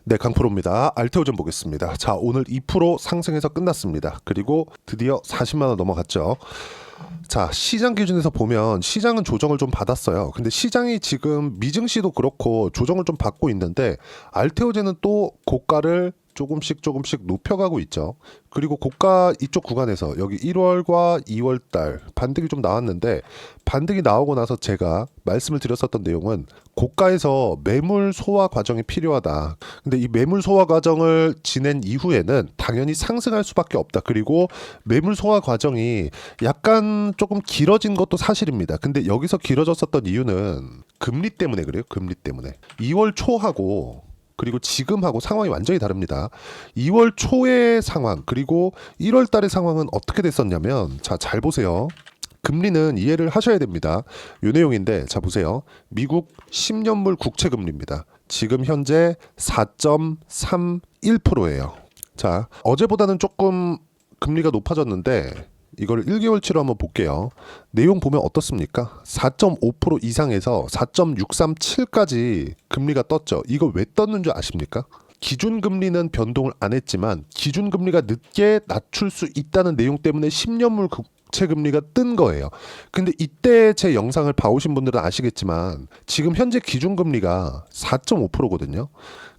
네, 강프로입니다. 알테오전 보겠습니다. 자, 오늘 2% 상승해서 끝났습니다. 그리고 드디어 40만 원 넘어갔죠. 자, 시장 기준에서 보면 시장은 조정을 좀 받았어요. 근데 시장이 지금 미증시도 그렇고 조정을 좀 받고 있는데 알테오젠은 또 고가를 조금씩 높여가고 있죠. 그리고 고가 이쪽 구간에서 여기 1월과 2월 달 반등이 좀 나왔는데, 반등이 나오고 나서 제가 말씀을 드렸었던 내용은 고가에서 매물 소화 과정이 필요하다. 근데 이 매물 소화 과정을 지낸 이후에는 당연히 상승할 수밖에 없다. 그리고 매물 소화 과정이 약간 조금 길어진 것도 사실입니다. 근데 여기서 길어졌었던 이유는 금리 때문에 그래요. 금리 때문에. 2월 초하고 그리고 지금하고 상황이 완전히 다릅니다. 2월 초의 상황 그리고 1월 달의 상황은 어떻게 됐었냐면, 자, 잘 보세요. 금리는 이해를 하셔야 됩니다. 요 내용인데, 자, 보세요. 미국 10년물 국채 금리입니다. 지금 현재 4.31%예요. 자, 어제보다는 조금 금리가 높아졌는데 이걸 1개월치로 한번 볼게요. 내용 보면 어떻습니까? 4.5% 이상에서 4.637까지 금리가 떴죠. 이거 왜 떴는 줄 아십니까? 기준금리는 변동을 안 했지만 기준금리가 늦게 낮출 수 있다는 내용 때문에 10년물 국채 금리가 뜬 거예요. 근데 이때 제 영상을 봐오신 분들은 아시겠지만 지금 현재 기준금리가 4.5%거든요.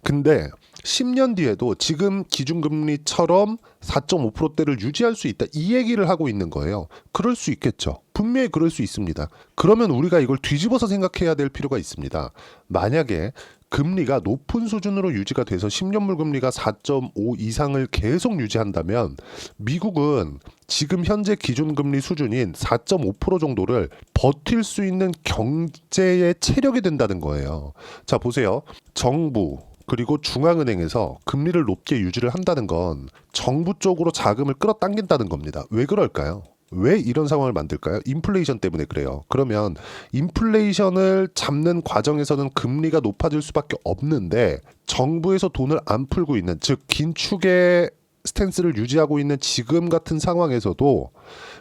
근데 10년 뒤에도 지금 기준금리처럼 4.5%대를 유지할 수 있다, 이 얘기를 하고 있는 거예요. 그럴 수 있겠죠. 분명히 그럴 수 있습니다. 그러면 우리가 이걸 뒤집어서 생각해야 될 필요가 있습니다. 만약에 금리가 높은 수준으로 유지가 돼서 10년물 금리가 4.5 이상을 계속 유지한다면 미국은 지금 현재 기준금리 수준인 4.5% 정도를 버틸 수 있는 경제의 체력이 된다는 거예요. 자, 보세요. 정부 그리고 중앙은행에서 금리를 높게 유지를 한다는 건 정부 쪽으로 자금을 끌어당긴다는 겁니다. 왜 그럴까요? 왜 이런 상황을 만들까요? 인플레이션 때문에 그래요. 그러면 인플레이션을 잡는 과정에서는 금리가 높아질 수밖에 없는데, 정부에서 돈을 안 풀고 있는, 즉 긴축의 스탠스를 유지하고 있는 지금 같은 상황에서도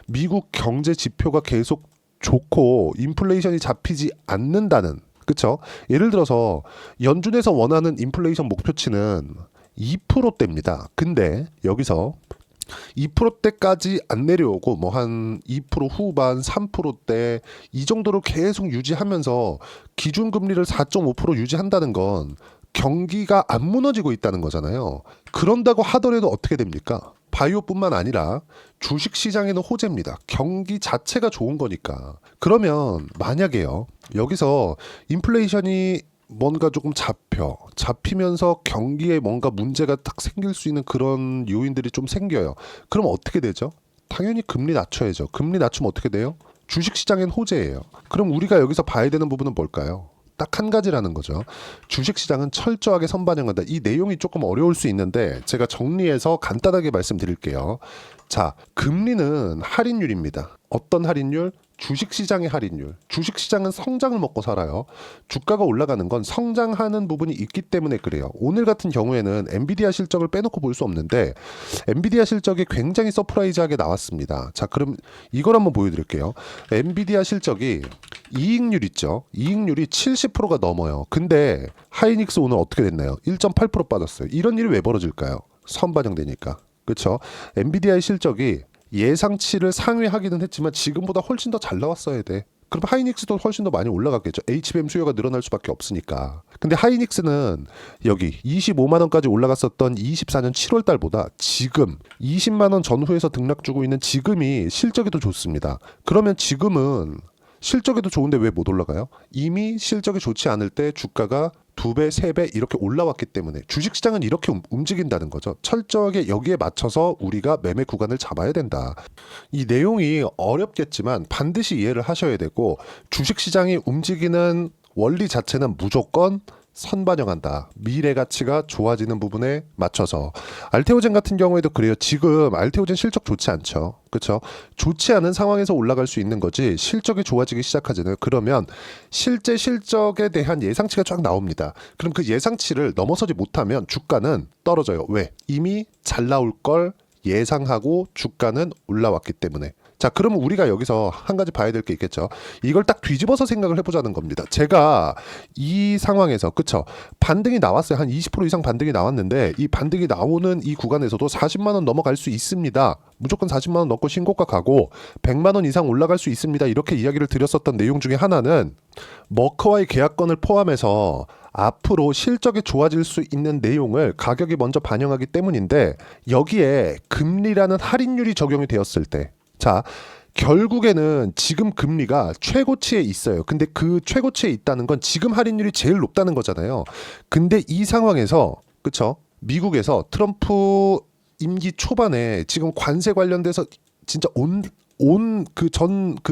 미국 경제 지표가 계속 좋고 인플레이션이 잡히지 않는다는, 그쵸? 예를 들어서 연준에서 원하는 인플레이션 목표치는 2%대입니다. 근데 여기서 2%대까지 안 내려오고 뭐 한 2% 후반, 3%대 이 정도로 계속 유지하면서 기준금리를 4.5% 유지한다는 건 경기가 안 무너지고 있다는 거잖아요. 그런다고 하더라도 어떻게 됩니까? 바이오뿐만 아니라 주식시장에는 호재입니다. 경기 자체가 좋은 거니까. 그러면 만약에요, 여기서 인플레이션이 뭔가 조금 잡히면서 경기에 뭔가 문제가 딱 생길 수 있는 그런 요인들이 좀 생겨요. 그럼 어떻게 되죠? 당연히 금리 낮춰야죠. 금리 낮추면 어떻게 돼요? 주식시장엔 호재예요. 그럼 우리가 여기서 봐야 되는 부분은 뭘까요? 딱 한 가지라는 거죠. 주식시장은 철저하게 선반영한다. 이 내용이 조금 어려울 수 있는데 제가 정리해서 간단하게 말씀드릴게요. 자, 금리는 할인율입니다. 어떤 할인율? 주식시장의 할인율. 주식시장은 성장을 먹고 살아요. 주가가 올라가는 건 성장하는 부분이 있기 때문에 그래요. 오늘 같은 경우에는 엔비디아 실적을 빼놓고 볼 수 없는데 엔비디아 실적이 굉장히 서프라이즈하게 나왔습니다. 자, 그럼 이걸 한번 보여드릴게요. 엔비디아 실적이 이익률 있죠. 이익률이 70%가 넘어요. 근데 하이닉스 오늘 어떻게 됐나요? 1.8% 빠졌어요. 이런 일이 왜 벌어질까요? 선반영되니까. 그렇죠? 엔비디아의 실적이 예상치를 상회하기는 했지만 지금보다 훨씬 더 잘 나왔어야 돼. 그럼 하이닉스도 훨씬 더 많이 올라갔겠죠. HBM 수요가 늘어날 수밖에 없으니까. 근데 하이닉스는 여기 25만 원까지 올라갔었던 24년 7월 달보다 지금 20만 원 전후에서 등락 주고 있는 지금이 실적이 더 좋습니다. 그러면 지금은 실적이 더 좋은데 왜 못 올라가요? 이미 실적이 좋지 않을 때 주가가 2배, 3배 이렇게 올라왔기 때문에 주식시장은 이렇게 움직인다는 거죠. 철저하게 여기에 맞춰서 우리가 매매 구간을 잡아야 된다. 이 내용이 어렵겠지만 반드시 이해를 하셔야 되고, 주식시장이 움직이는 원리 자체는 무조건 선반영한다. 미래 가치가 좋아지는 부분에 맞춰서. 알테오젠 같은 경우에도 그래요. 지금 알테오젠 실적 좋지 않죠. 그렇죠? 좋지 않은 상황에서 올라갈 수 있는 거지 실적이 좋아지기 시작하잖아요. 그러면 실제 실적에 대한 예상치가 쫙 나옵니다. 그럼 그 예상치를 넘어서지 못하면 주가는 떨어져요. 왜? 이미 잘 나올 걸 예상하고 주가는 올라왔기 때문에. 자, 자, 그러면 우리가 여기서 한 가지 봐야 될 게 있겠죠. 이걸 딱 뒤집어서 생각을 해보자는 겁니다. 제가 이 상황에서 그쵸, 반등이 나왔어요. 한 20% 이상 반등이 나왔는데 이 반등이 나오는 이 구간에서도 40만 원 넘어갈 수 있습니다. 무조건 40만 원 넣고 신고가 가고 100만 원 이상 올라갈 수 있습니다. 이렇게 이야기를 드렸었던 내용 중에 하나는 머커와의 계약건을 포함해서 앞으로 실적이 좋아질 수 있는 내용을 가격이 먼저 반영하기 때문인데, 여기에 금리라는 할인율이 적용이 되었을 때, 자, 결국에는 지금 금리가 최고치에 있어요. 근데 그 최고치에 있다는 건 지금 할인율이 제일 높다는 거잖아요. 근데 이 상황에서 그쵸, 미국에서 트럼프 임기 초반에 지금 관세 관련돼서 진짜 온 그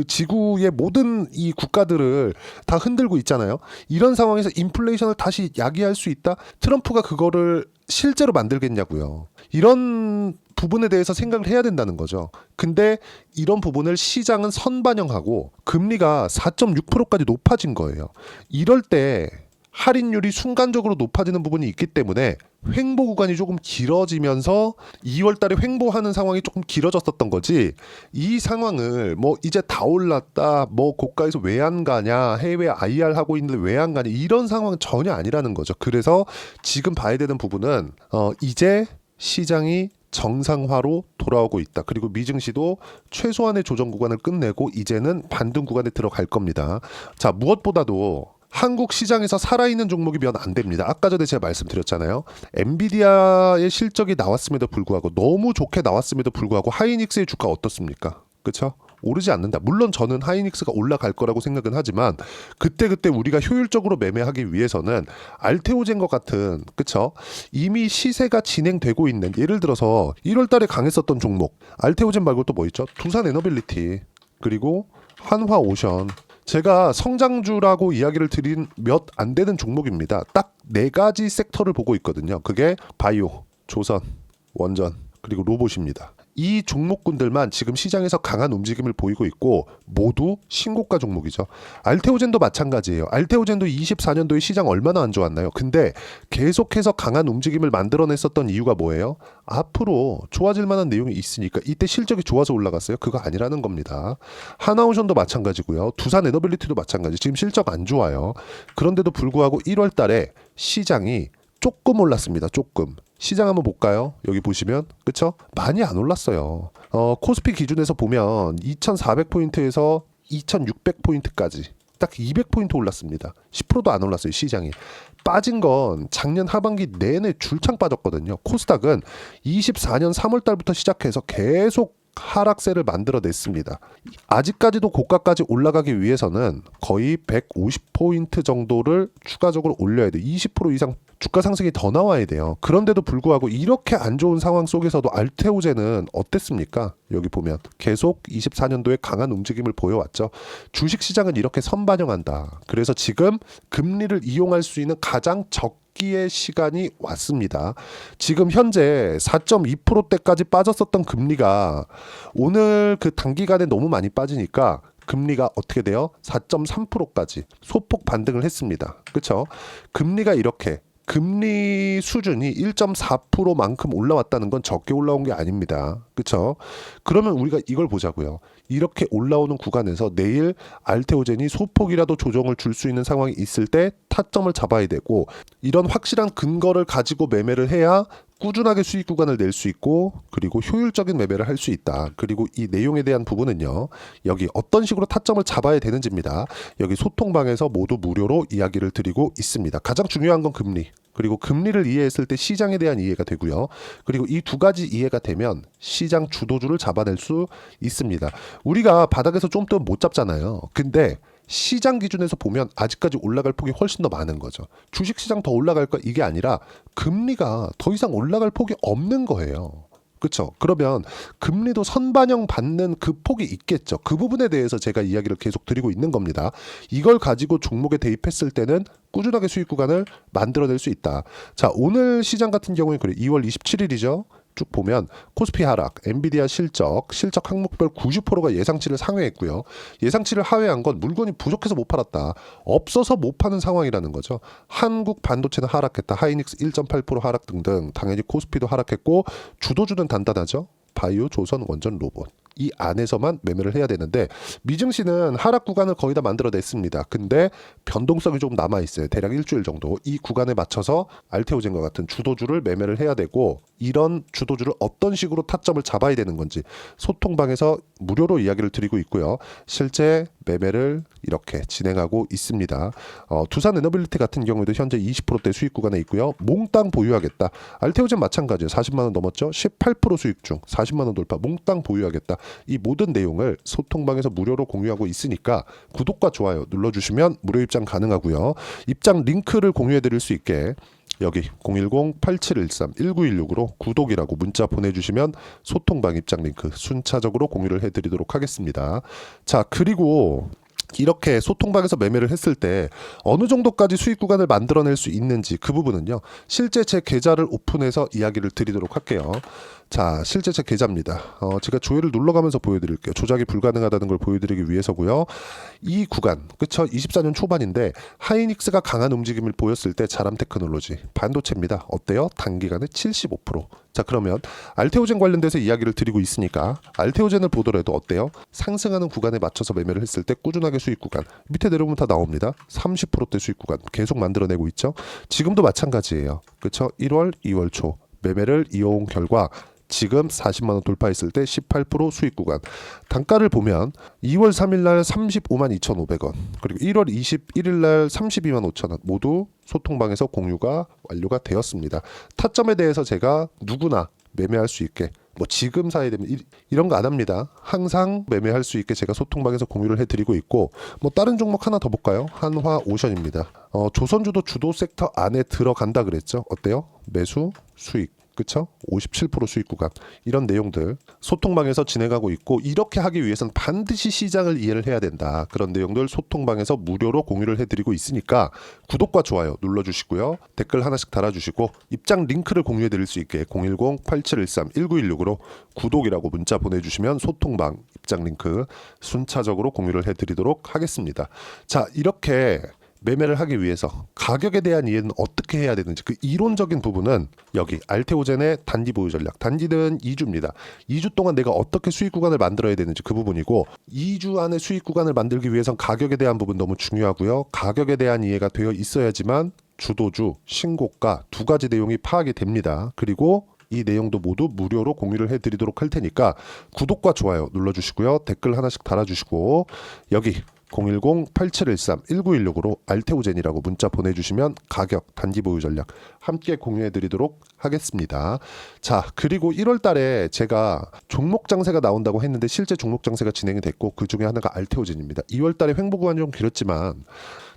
지구의 모든 이 국가들을 다 흔들고 있잖아요. 이런 상황에서 인플레이션을 다시 야기할 수 있다? 트럼프가 그거를 실제로 만들겠냐고요. 이런 부분에 대해서 생각을 해야 된다는 거죠. 근데 이런 부분을 시장은 선반영하고 금리가 4.6%까지 높아진 거예요. 이럴 때 할인율이 순간적으로 높아지는 부분이 있기 때문에 횡보 구간이 조금 길어지면서 2월 달에 횡보하는 상황이 조금 길어졌었던 거지, 이 상황을 뭐 이제 다 올랐다, 뭐 고가에서 왜 안 가냐, 해외 IR 하고 있는데 왜 안 가냐, 이런 상황은 전혀 아니라는 거죠. 그래서 지금 봐야 되는 부분은 이제 시장이 정상화로 돌아오고 있다. 그리고 미증시도 최소한의 조정 구간을 끝내고 이제는 반등 구간에 들어갈 겁니다. 자, 무엇보다도 한국 시장에서 살아있는 종목이 면 안 됩니다. 아까 전에 제가 말씀드렸잖아요. 엔비디아의 실적이 나왔음에도 불구하고, 너무 좋게 나왔음에도 불구하고 하이닉스의 주가 어떻습니까? 그렇죠? 오르지 않는다. 물론 저는 하이닉스가 올라갈 거라고 생각은 하지만 그때 우리가 효율적으로 매매하기 위해서는 알테오젠과 같은, 그쵸, 이미 시세가 진행되고 있는, 예를 들어서 1월 달에 강했었던 종목, 알테오젠 말고 또 뭐 있죠? 두산 에너빌리티, 그리고 한화오션. 제가 성장주라고 이야기를 드린 몇 안 되는 종목입니다. 딱 네 가지 섹터를 보고 있거든요. 그게 바이오, 조선, 원전, 그리고 로봇입니다. 이 종목군들만 지금 시장에서 강한 움직임을 보이고 있고 모두 신고가 종목이죠. 알테오젠도 마찬가지예요. 알테오젠도 24년도에 시장 얼마나 안 좋았나요? 근데 계속해서 강한 움직임을 만들어냈었던 이유가 뭐예요? 앞으로 좋아질 만한 내용이 있으니까. 이때 실적이 좋아서 올라갔어요? 그거 아니라는 겁니다. 하나오션도 마찬가지고요. 두산 에너빌리티도 마찬가지. 지금 실적 안 좋아요. 그런데도 불구하고 1월 달에 시장이 조금 올랐습니다. 조금. 시장 한번 볼까요? 여기 보시면 그쵸? 많이 안 올랐어요. 코스피 기준에서 보면 2400포인트에서 2600포인트까지 딱 200포인트 올랐습니다. 10%도 안 올랐어요. 시장이. 빠진 건 작년 하반기 내내 줄창 빠졌거든요. 코스닥은 24년 3월 달부터 시작해서 계속 하락세를 만들어냈습니다. 아직까지도 고가까지 올라가기 위해서는 거의 150포인트 정도를 추가적으로 올려야 돼요. 20% 이상 주가 상승이 더 나와야 돼요. 그런데도 불구하고 이렇게 안 좋은 상황 속에서도 알테오젠은 어땠습니까? 여기 보면 계속 24년도에 강한 움직임을 보여왔죠. 주식시장은 이렇게 선반영한다. 그래서 지금 금리를 이용할 수 있는 가장 적기의 시간이 왔습니다. 지금 현재 4.2%대까지 빠졌었던 금리가 오늘 그 단기간에 너무 많이 빠지니까 금리가 어떻게 돼요? 4.3%까지 소폭 반등을 했습니다. 그렇죠? 금리가 이렇게, 금리 수준이 1.4%만큼 올라왔다는 건 적게 올라온 게 아닙니다. 그렇죠? 그러면 우리가 이걸 보자고요. 이렇게 올라오는 구간에서 내일 알테오젠이 소폭이라도 조정을 줄 수 있는 상황이 있을 때 타점을 잡아야 되고, 이런 확실한 근거를 가지고 매매를 해야 꾸준하게 수익 구간을 낼 수 있고, 그리고 효율적인 매매를 할 수 있다. 그리고 이 내용에 대한 부분은요, 여기 어떤 식으로 타점을 잡아야 되는지입니다. 여기 소통방에서 모두 무료로 이야기를 드리고 있습니다. 가장 중요한 건 금리, 그리고 금리를 이해했을 때 시장에 대한 이해가 되고요. 그리고 이 두 가지 이해가 되면 시장 주도주를 잡아낼 수 있습니다. 우리가 바닥에서 좀 더 못 잡잖아요. 근데 시장 기준에서 보면 아직까지 올라갈 폭이 훨씬 더 많은 거죠. 주식시장 더 올라갈까? 이게 아니라 금리가 더 이상 올라갈 폭이 없는 거예요. 그렇죠? 그러면 금리도 선반영 받는 그 폭이 있겠죠. 그 부분에 대해서 제가 이야기를 계속 드리고 있는 겁니다. 이걸 가지고 종목에 대입했을 때는 꾸준하게 수익 구간을 만들어낼 수 있다. 자, 오늘 시장 같은 경우에 그래, 2월 27일이죠. 쭉 보면 코스피 하락, 엔비디아 실적 항목별 90%가 예상치를 상회했고요. 예상치를 하회한 건 물건이 부족해서 못 팔았다. 없어서 못 파는 상황이라는 거죠. 한국 반도체는 하락했다. 하이닉스 1.8% 하락 등등. 당연히 코스피도 하락했고 주도주는 단단하죠. 바이오, 조선, 원전, 로봇. 이 안에서만 매매를 해야 되는데 미증시는 하락 구간을 거의 다 만들어냈습니다. 근데 변동성이 좀 남아있어요. 대략 일주일 정도. 이 구간에 맞춰서 알테오젠과 같은 주도주를 매매를 해야 되고 이런 주도주를 어떤 식으로 타점을 잡아야 되는 건지 소통방에서 무료로 이야기를 드리고 있고요. 실제 매매를 이렇게 진행하고 있습니다. 두산 에너빌리티 같은 경우에도 현재 20%대 수익 구간에 있고요. 몽땅 보유하겠다. 알테오젠 마찬가지예요. 40만 원 넘었죠. 18% 수익 중 40만 원 돌파. 몽땅 보유하겠다. 이 모든 내용을 소통방에서 무료로 공유하고 있으니까 구독과 좋아요 눌러주시면 무료 입장 가능하고요. 입장 링크를 공유해 드릴 수 있게 여기 010-8713-1916으로 구독이라고 문자 보내주시면 소통방 입장 링크 순차적으로 공유를 해드리도록 하겠습니다. 자, 그리고 이렇게 소통방에서 매매를 했을 때 어느 정도까지 수익 구간을 만들어낼 수 있는지 그 부분은요. 실제 제 계좌를 오픈해서 이야기를 드리도록 할게요. 자, 실제 제 계좌입니다. 제가 조회를 눌러가면서 보여드릴게요. 조작이 불가능하다는 걸 보여드리기 위해서고요. 이 구간, 그쵸? 24년 초반인데 하이닉스가 강한 움직임을 보였을 때 자람테크놀로지 반도체입니다. 어때요? 단기간에 75%. 자, 그러면 알테오젠 관련돼서 이야기를 드리고 있으니까 알테오젠을 보더라도 어때요? 상승하는 구간에 맞춰서 매매를 했을 때 꾸준하게 수익 구간 밑에 내려오면 다 나옵니다. 30%대 수익 구간 계속 만들어내고 있죠. 지금도 마찬가지예요. 그쵸? 1월, 2월 초 매매를 이어온 결과 지금 40만 원 돌파했을 때 18% 수익 구간. 단가를 보면 2월 3일 날 35만 2,500원, 그리고 1월 21일 날 32만 5천원 모두 소통방에서 공유가 완료가 되었습니다. 타점에 대해서 제가 누구나 매매할 수 있게 뭐 지금 사야 되면 이런 거 안 합니다. 항상 매매할 수 있게 제가 소통방에서 공유를 해드리고 있고 뭐 다른 종목 하나 더 볼까요? 한화오션입니다. 조선주도 주도 섹터 안에 들어간다 그랬죠. 어때요? 매수 수익. 그쵸? 57% 수익 구간 이런 내용들 소통방에서 진행하고 있고 이렇게 하기 위해서는 반드시 시장을 이해를 해야 된다. 그런 내용들 소통방에서 무료로 공유를 해드리고 있으니까 구독과 좋아요 눌러주시고요. 댓글 하나씩 달아주시고 입장 링크를 공유해 드릴 수 있게 010-8713-1916으로 구독이라고 문자 보내주시면 소통방 입장 링크 순차적으로 공유를 해드리도록 하겠습니다. 자, 이렇게 매매를 하기 위해서 가격에 대한 이해는 어떻게 해야 되는지 그 이론적인 부분은 여기 알테오젠의 단기 보유 전략, 단기는 2주입니다. 2주 동안 내가 어떻게 수익 구간을 만들어야 되는지 그 부분이고 2주 안에 수익 구간을 만들기 위해선 가격에 대한 부분 너무 중요하고요. 가격에 대한 이해가 되어 있어야지만 주도주, 신고가 두 가지 내용이 파악이 됩니다. 그리고 이 내용도 모두 무료로 공유를 해드리도록 할 테니까 구독과 좋아요 눌러주시고요. 댓글 하나씩 달아주시고 여기 010-8713-1916으로 알테오젠이라고 문자 보내주시면 가격, 단기 보유 전략 함께 공유해드리도록 하겠습니다. 자, 그리고 1월 달에 제가 종목 장세가 나온다고 했는데 실제 종목 장세가 진행이 됐고 그 중에 하나가 알테오젠입니다. 2월 달에 횡보 구간이 좀 길었지만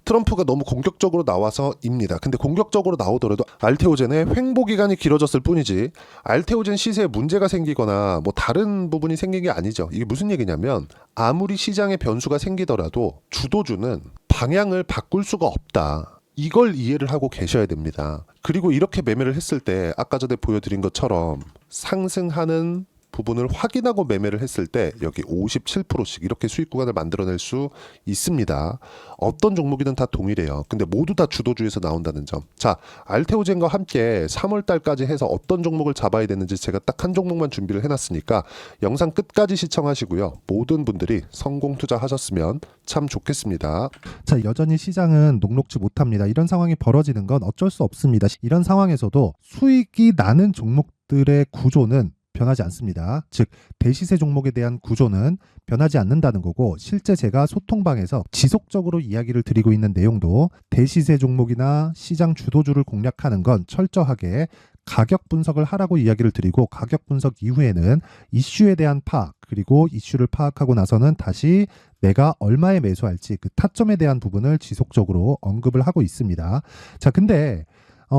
트럼프가 너무 공격적으로 나와서입니다. 근데 공격적으로 나오더라도 알테오젠의 횡보 기간이 길어졌을 뿐이지 알테오젠 시세에 문제가 생기거나 뭐 다른 부분이 생긴 게 아니죠. 이게 무슨 얘기냐면 아무리 시장에 변수가 생기더라도 주도주는 방향을 바꿀 수가 없다. 이걸 이해를 하고 계셔야 됩니다. 그리고 이렇게 매매를 했을 때 아까 전에 보여드린 것처럼 상승하는 부분을 확인하고 매매를 했을 때 여기 57%씩 이렇게 수익 구간을 만들어낼 수 있습니다. 어떤 종목이든 다 동일해요. 근데 모두 다 주도주에서 나온다는 점. 자, 알테오젠과 함께 3월 달까지 해서 어떤 종목을 잡아야 되는지 제가 딱 한 종목만 준비를 해놨으니까 영상 끝까지 시청하시고요. 모든 분들이 성공 투자하셨으면 참 좋겠습니다. 자, 여전히 시장은 녹록지 못합니다. 이런 상황이 벌어지는 건 어쩔 수 없습니다. 이런 상황에서도 수익이 나는 종목들의 구조는 변하지 않습니다. 즉 대시세 종목에 대한 구조는 변하지 않는다는 거고 실제 제가 소통방에서 지속적으로 이야기를 드리고 있는 내용도 대시세 종목이나 시장 주도주를 공략하는 건 철저하게 가격 분석을 하라고 이야기를 드리고 가격 분석 이후에는 이슈에 대한 파악 그리고 이슈를 파악하고 나서는 다시 내가 얼마에 매수할지 그 타점에 대한 부분을 지속적으로 언급을 하고 있습니다. 자, 근데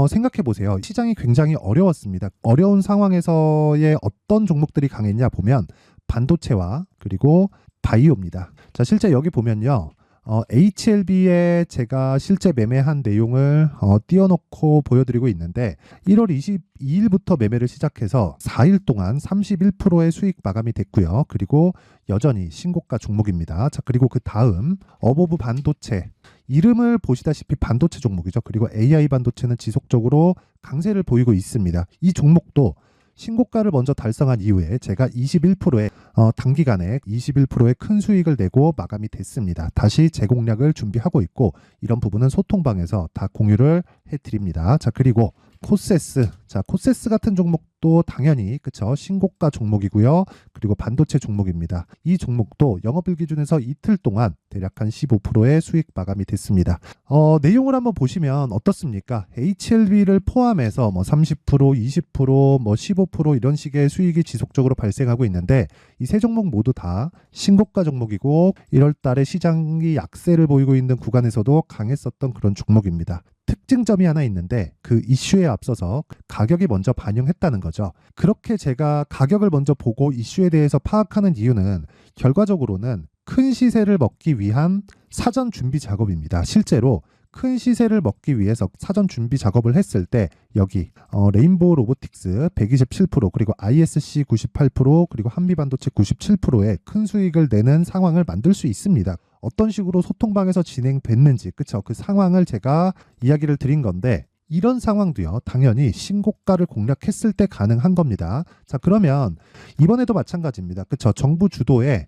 생각해 보세요. 시장이 굉장히 어려웠습니다. 어려운 상황에서의 어떤 종목들이 강했냐 보면 반도체와 그리고 바이오입니다. 자, 실제 여기 보면요. HLB에 제가 실제 매매한 내용을 띄워놓고 보여드리고 있는데 1월 22일부터 매매를 시작해서 4일 동안 31%의 수익 마감이 됐고요. 그리고 여전히 신고가 종목입니다. 자, 그리고 그 다음 어보브 반도체 이름을 보시다시피 반도체 종목이죠. 그리고 AI 반도체는 지속적으로 강세를 보이고 있습니다. 이 종목도 신고가를 먼저 달성한 이후에 제가 21%의 단기간에 21%의 큰 수익을 내고 마감이 됐습니다. 다시 재공략을 준비하고 있고 이런 부분은 소통방에서 다 공유를 해드립니다. 자, 그리고 코세스. 자, 코세스 같은 종목도 당연히 그쵸, 신고가 종목이고요. 그리고 반도체 종목입니다. 이 종목도 영업일 기준에서 이틀 동안 대략 한 15%의 수익 마감이 됐습니다. 내용을 한번 보시면 어떻습니까? HLB를 포함해서 뭐 30%, 20%, 뭐 15% 이런 식의 수익이 지속적으로 발생하고 있는데 이 세 종목 모두 다 신고가 종목이고 1월 달에 시장이 약세를 보이고 있는 구간에서도 강했었던 그런 종목입니다. 특징점이 하나 있는데 그 이슈에 앞서서 가격이 먼저 반영했다는 거죠. 그렇게 제가 가격을 먼저 보고 이슈에 대해서 파악하는 이유는 결과적으로는 큰 시세를 먹기 위한 사전 준비 작업입니다. 실제로 큰 시세를 먹기 위해서 사전 준비 작업을 했을 때 여기 레인보우 로보틱스 127% 그리고 ISC 98% 그리고 한미반도체 97%의 큰 수익을 내는 상황을 만들 수 있습니다. 어떤 식으로 소통방에서 진행됐는지 그쵸, 그 상황을 제가 이야기를 드린 건데 이런 상황도요 당연히 신고가를 공략했을 때 가능한 겁니다. 자, 그러면 이번에도 마찬가지입니다. 그쵸, 정부 주도의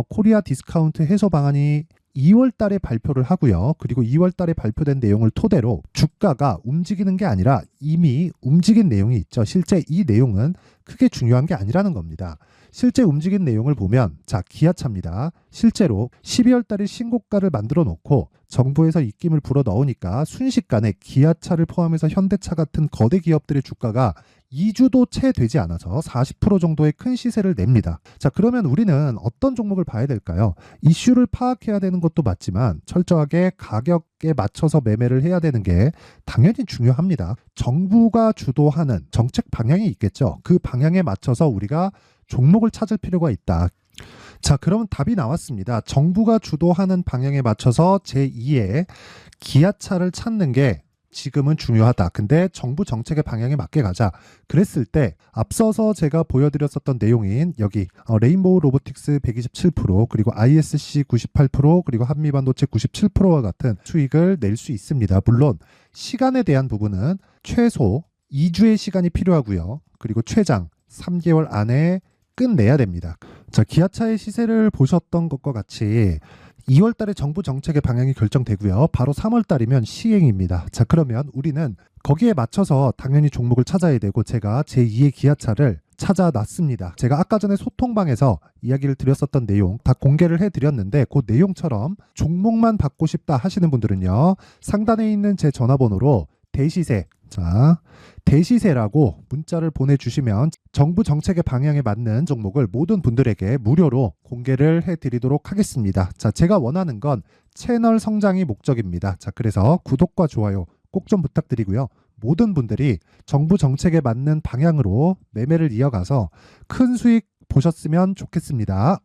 코리아 디스카운트 해소 방안이 2월 달에 발표를 하고요. 그리고 2월 달에 발표된 내용을 토대로 주가가 움직이는 게 아니라 이미 움직인 내용이 있죠. 실제 이 내용은 크게 중요한 게 아니라는 겁니다. 실제 움직인 내용을 보면 자, 기아차입니다. 실제로 12월 달에 신고가를 만들어 놓고 정부에서 입김을 불어 넣으니까 순식간에 기아차를 포함해서 현대차 같은 거대 기업들의 주가가 2주도 채 되지 않아서 40% 정도의 큰 시세를 냅니다. 자, 그러면 우리는 어떤 종목을 봐야 될까요? 이슈를 파악해야 되는 것도 맞지만 철저하게 가격에 맞춰서 매매를 해야 되는 게 당연히 중요합니다. 정부가 주도하는 정책 방향이 있겠죠. 그 방향에 맞춰서 우리가 종목을 찾을 필요가 있다. 자, 그러면 답이 나왔습니다. 정부가 주도하는 방향에 맞춰서 제2의 기아차를 찾는 게 지금은 중요하다. 근데 정부 정책의 방향에 맞게 가자. 그랬을 때 앞서서 제가 보여드렸었던 내용인 여기 레인보우 로보틱스 127% 그리고 ISC 98% 그리고 한미반도체 97%와 같은 수익을 낼 수 있습니다. 물론 시간에 대한 부분은 최소 2주의 시간이 필요하고요. 그리고 최장 3개월 안에 끝내야 됩니다. 자, 기아차의 시세를 보셨던 것과 같이 2월 달에 정부 정책의 방향이 결정되고요. 바로 3월 달이면 시행입니다. 자, 그러면 우리는 거기에 맞춰서 당연히 종목을 찾아야 되고 제가 제2의 기아차를 찾아놨습니다. 제가 아까 전에 소통방에서 이야기를 드렸었던 내용 다 공개를 해드렸는데 그 내용처럼 종목만 받고 싶다 하시는 분들은요. 상단에 있는 제 전화번호로 대시세, 자, 대시세라고 문자를 보내주시면 정부 정책의 방향에 맞는 종목을 모든 분들에게 무료로 공개를 해드리도록 하겠습니다. 자, 제가 원하는 건 채널 성장이 목적입니다. 자, 그래서 구독과 좋아요 꼭 좀 부탁드리고요. 모든 분들이 정부 정책에 맞는 방향으로 매매를 이어가서 큰 수익 보셨으면 좋겠습니다.